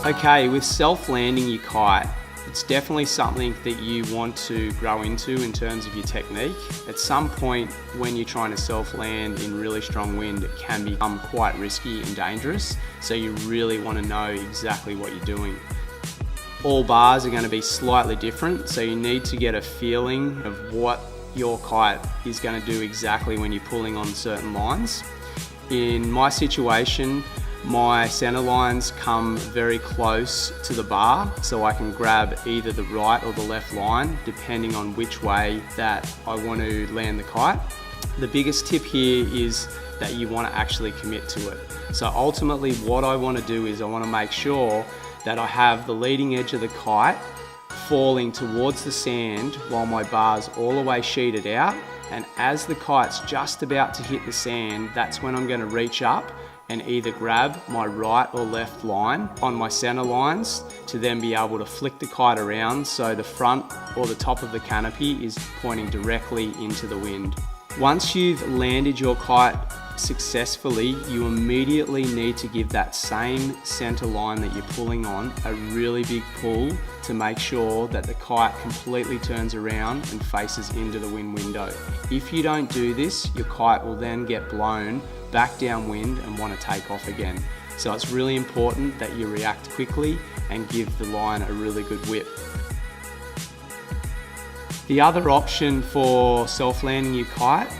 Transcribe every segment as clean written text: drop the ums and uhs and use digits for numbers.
Okay, with self-landing your kite, it's definitely something that you want to grow into in terms of your technique. At some point when you're trying to self-land in really strong wind, it can become quite risky and dangerous, so you really want to know exactly what you're doing. All bars are going to be slightly different, so you need to get a feeling of what your kite is going to do exactly when you're pulling on certain lines. In my situation, my center lines come very close to the bar, so I can grab either the right or the left line depending on which way that I want to land the kite. The biggest tip here is that you want to actually commit to it. So ultimately what I want to do is I want to make sure that I have the leading edge of the kite falling towards the sand while my bar's all the way sheeted out, and as the kite's just about to hit the sand, that's when I'm going to reach up and either grab my right or left line on my center lines to then be able to flick the kite around so the front or the top of the canopy is pointing directly into the wind. Once you've landed your kite successfully, you immediately need to give that same center line that you're pulling on a really big pull to make sure that the kite completely turns around and faces into the wind window. If you don't do this, your kite will then get blown back downwind and want to take off again. So it's really important that you react quickly and give the line a really good whip. The other option for self-landing your kite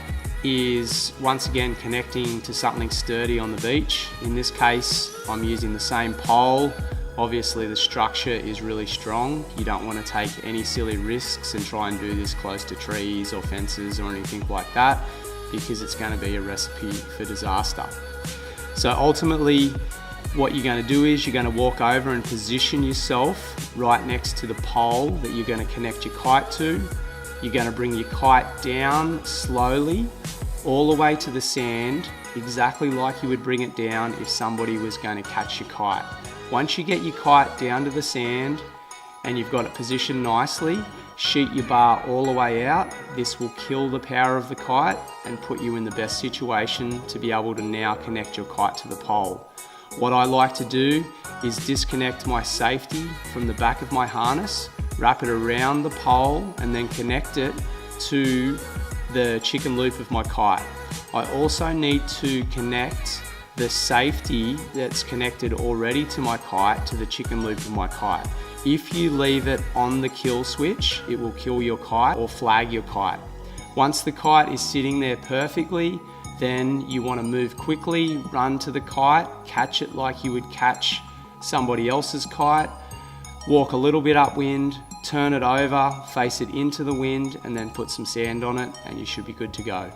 is once again connecting to something sturdy on the beach. In this case, I'm using the same pole. Obviously the structure is really strong. You don't want to take any silly risks and try and do this close to trees or fences or anything like that, because it's going to be a recipe for disaster. So ultimately what you're going to do is you're going to walk over and position yourself right next to the pole that you're going to connect your kite to. You're going to bring your kite down slowly all the way to the sand, exactly like you would bring it down if somebody was going to catch your kite. Once you get your kite down to the sand and you've got it positioned nicely, sheet your bar all the way out. This will kill the power of the kite and put you in the best situation to be able to now connect your kite to the pole. What I like to do is disconnect my safety from the back of my harness, wrap it around the pole and then connect it to the chicken loop of my kite. I also need to connect the safety that's connected already to my kite to the chicken loop of my kite. If you leave it on the kill switch, it will kill your kite or flag your kite. Once the kite is sitting there perfectly, then you want to move quickly, run to the kite, catch it like you would catch somebody else's kite, walk a little bit upwind, turn it over, face it into the wind, and then put some sand on it, and you should be good to go.